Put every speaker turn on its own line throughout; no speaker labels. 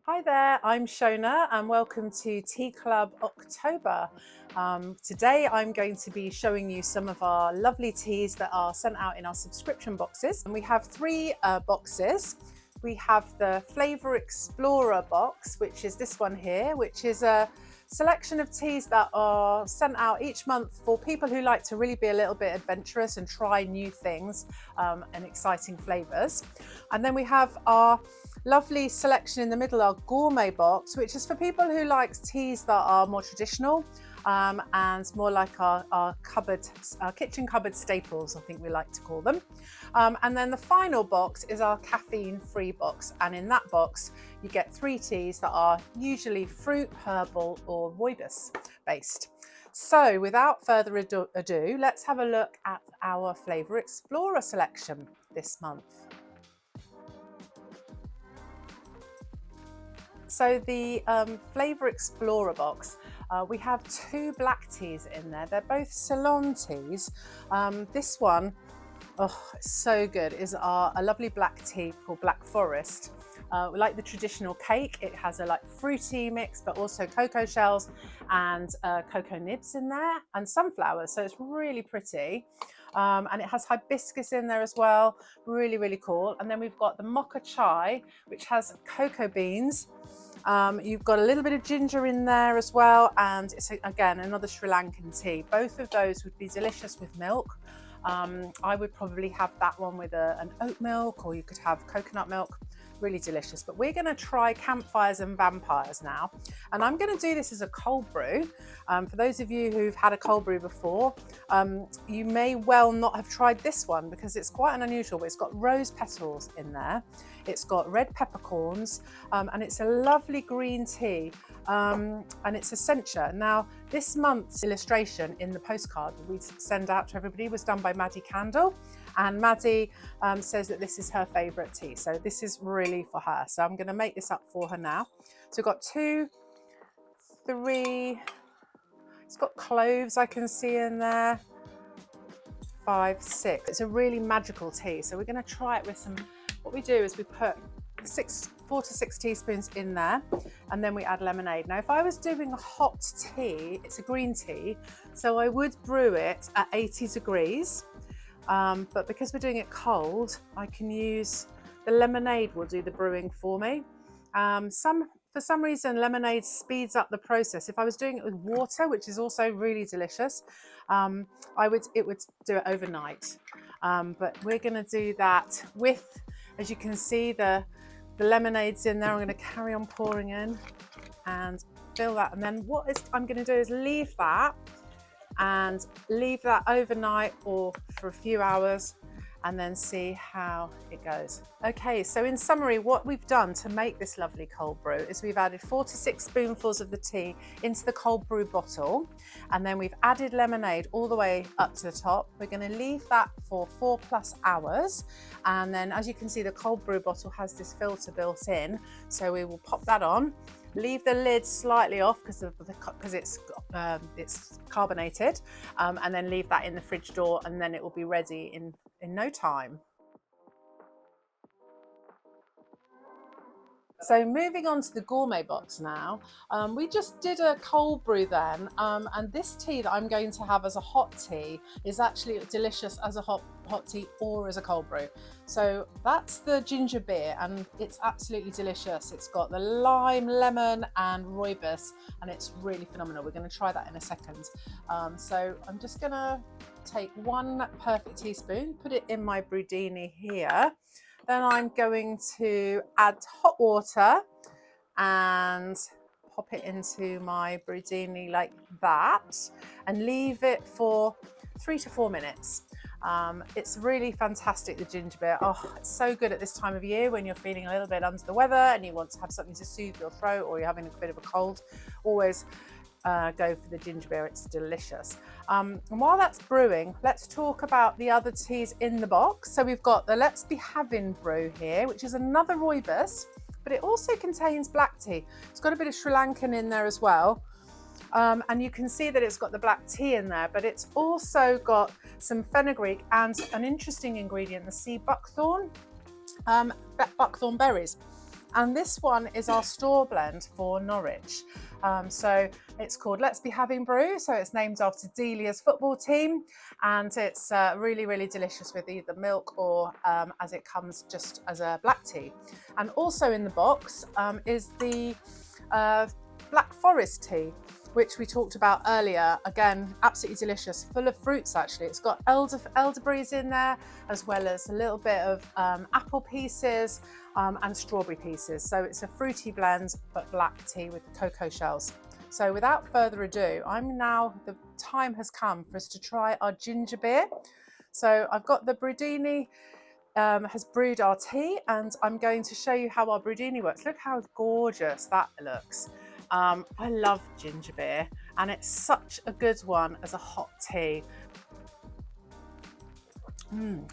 Hi there, I'm Shona and welcome to Tea Club October. Today I'm going to be showing you some of our lovely teas that are sent out in our subscription boxes. And we have three boxes. We have the Flavour Explorer box, which is this one here, which is a selection of teas that are sent out each month for people who like to really be a little bit adventurous and try new things and exciting flavours. And then we have our lovely selection in the middle, our gourmet box, which is for people who like teas that are more traditional and more like our kitchen cupboard staples, I think we like to call them. And then the final box is our caffeine-free box. And in that box, you get three teas that are usually fruit, herbal, or rooibos based. So without further ado, let's have a look at our Flavour Explorer selection this month. So the Flavour Explorer box, we have two black teas in there. They're both Ceylon teas. This one, oh, it's so good, is a lovely black tea called Black Forest. We like the traditional cake. It has a fruity mix, but also cocoa shells and cocoa nibs in there and sunflowers. So it's really pretty. And it has hibiscus in there as well. Really, really cool. And then we've got the mocha chai, which has cocoa beans. You've got a little bit of ginger in there as well. And it's, again, another Sri Lankan tea. Both of those would be delicious with milk. I would probably have that one with an oat milk, or you could have coconut milk. Really delicious. But we're going to try campfires and vampires now, and I'm going to do this as a cold brew. For those of you who've had a cold brew before, you may well not have tried this one because it's quite an unusual. It's got rose petals in there, it's got red peppercorns, and it's a lovely green tea, and it's a sencha. Now this month's illustration in the postcard we send out to everybody was done by Maddie Candle. And Maddie says that this is her favourite tea. So this is really for her. So I'm going to make this up for her now. So we've got 2, 3, it's got cloves I can see in there, 5, 6. It's a really magical tea. So we're going to try it with some, what we do is we put 4 to 6 teaspoons in there, and then we add lemonade. Now, if I was doing a hot tea, it's a green tea, so I would brew it at 80 degrees. But because we're doing it cold, I can use the lemonade will do the brewing for me. For some reason, lemonade speeds up the process. If I was doing it with water, which is also really delicious, it would do it overnight. But we're going to do that with, as you can see, the lemonade's in there. I'm going to carry on pouring in and fill that. And then I'm going to do is leave that overnight or for a few hours, and then see how it goes. Okay, so in summary, what we've done to make this lovely cold brew is we've added 4 to 6 spoonfuls of the tea into the cold brew bottle, and then we've added lemonade all the way up to the top. We're going to leave that for 4+ hours, and then as you can see, the cold brew bottle has this filter built in, so we will pop that on. Leave the lid slightly off because it's carbonated, and then leave that in the fridge door, and then it will be ready in no time. So moving on to the gourmet box now, we just did a cold brew then, and this tea that I'm going to have as a hot tea is actually delicious as a hot tea or as a cold brew. So that's the ginger beer, and it's absolutely delicious. It's got the lime, lemon and rooibos, and it's really phenomenal. We're going to try that in a second. So I'm just going to take 1 perfect teaspoon, put it in my Brudini here. Then I'm going to add hot water and pop it into my Brudini like that, and leave it for 3 to 4 minutes. It's really fantastic, the ginger beer. Oh, it's so good at this time of year when you're feeling a little bit under the weather and you want to have something to soothe your throat, or you're having a bit of a cold. Always go for the ginger beer, it's delicious. And while that's brewing, let's talk about the other teas in the box. So we've got the Let's Be Having brew here, which is another rooibos, but it also contains black tea. It's got a bit of Sri Lankan in there as well. And you can see that it's got the black tea in there, but it's also got some fenugreek and an interesting ingredient, the sea buckthorn berries. And this one is our store blend for Norwich. So it's called Let's Be Having Brew. So it's named after Delia's football team, and it's really, really delicious with either milk or as it comes just as a black tea. And also in the box is the Black Forest tea, which we talked about earlier. Again, absolutely delicious, full of fruits actually. It's got elderberries in there, as well as a little bit of apple pieces and strawberry pieces. So it's a fruity blend, but black tea with the cocoa shells. So without further ado, the time has come for us to try our ginger beer. So I've got the Brudini has brewed our tea, and I'm going to show you how our Brudini works. Look how gorgeous that looks. I love ginger beer, and it's such a good one as a hot tea.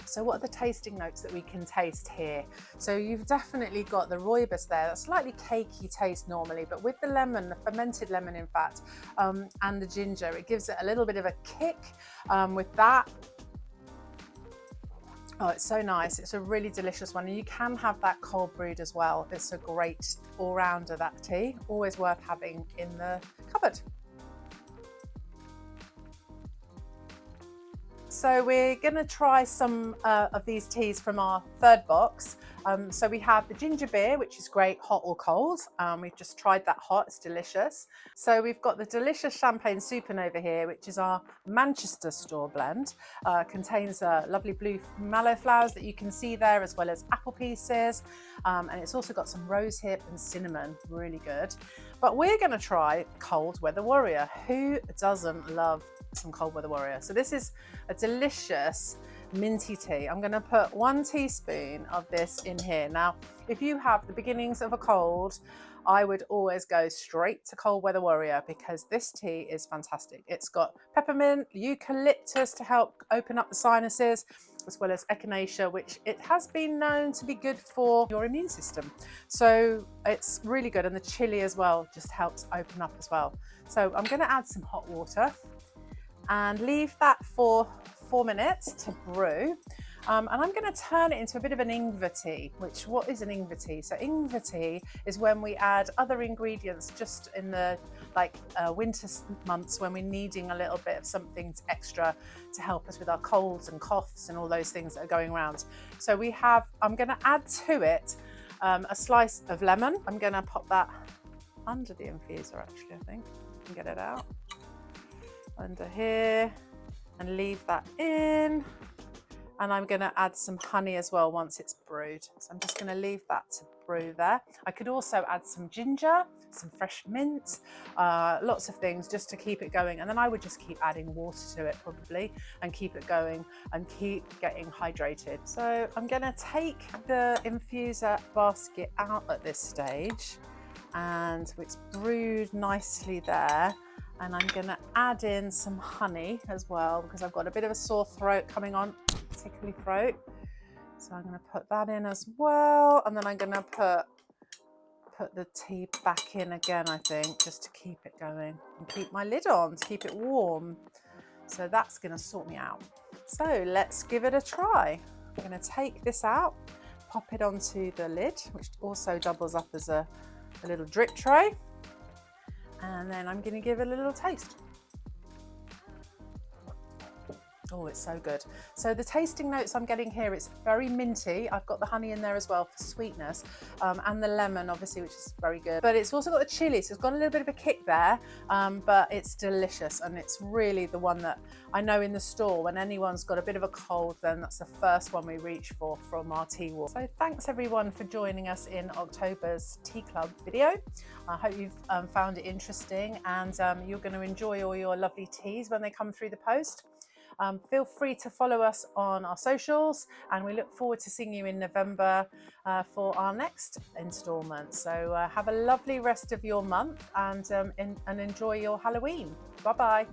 So what are the tasting notes that we can taste here? So you've definitely got the rooibos there, that's slightly cakey taste normally, but with the lemon, the fermented lemon in fact, and the ginger, it gives it a little bit of a kick with that. Oh, it's so nice. It's a really delicious one, and you can have that cold brewed as well. It's a great all-rounder, that tea. Always worth having in the cupboard. So we're going to try some of these teas from our third box. So we have the ginger beer, which is great hot or cold. We've just tried that hot, it's delicious. So we've got the delicious champagne supernova here, which is our Manchester store blend. Contains lovely blue mallow flowers that you can see there, as well as apple pieces. And it's also got some rosehip and cinnamon, really good. But we're going to try Cold Weather Warrior. Who doesn't love some Cold Weather Warrior? So this is a delicious minty tea. I'm going to put 1 teaspoon of this in here. Now, if you have the beginnings of a cold, I would always go straight to Cold Weather Warrior, because this tea is fantastic. It's got peppermint, eucalyptus to help open up the sinuses, as well as echinacea, which it has been known to be good for your immune system. So it's really good, and the chili as well just helps open up as well. So I'm going to add some hot water and leave that for 4 minutes to brew. And I'm going to turn it into a bit of an Ingwer tea. What is an Ingwer tea? So Ingwer tea is when we add other ingredients just in the winter months, when we're needing a little bit of something extra to help us with our colds and coughs and all those things that are going around. So I'm going to add to it a slice of lemon. I'm going to pop that under the infuser actually, I think. And get it out under here and leave that in. And I'm going to add some honey as well once it's brewed. So I'm just going to leave that to brew there. I could also add some ginger, some fresh mint, lots of things just to keep it going. And then I would just keep adding water to it probably, and keep it going and keep getting hydrated. So I'm going to take the infuser basket out at this stage, and it's brewed nicely there. And I'm going to add in some honey as well, because I've got a bit of a sore throat coming on, tickly throat. So I'm going to put that in as well. And then I'm going to put the tea back in again, I think, just to keep it going and keep my lid on to keep it warm. So that's going to sort me out. So let's give it a try. I'm going to take this out, pop it onto the lid, which also doubles up as a little drip tray. And then I'm going to give it a little taste. Oh, it's so good. So the tasting notes I'm getting here, it's very minty. I've got the honey in there as well for sweetness, and the lemon obviously, which is very good. But it's also got the chili, so it's got a little bit of a kick there, but it's delicious, and it's really the one that I know in the store when anyone's got a bit of a cold, then that's the first one we reach for from our tea wall. So thanks everyone for joining us in October's Tea Club video. I hope you've found it interesting, and you're going to enjoy all your lovely teas when they come through the post. Feel free to follow us on our socials, and we look forward to seeing you in November for our next instalment. So have a lovely rest of your month, and enjoy your Halloween. Bye bye.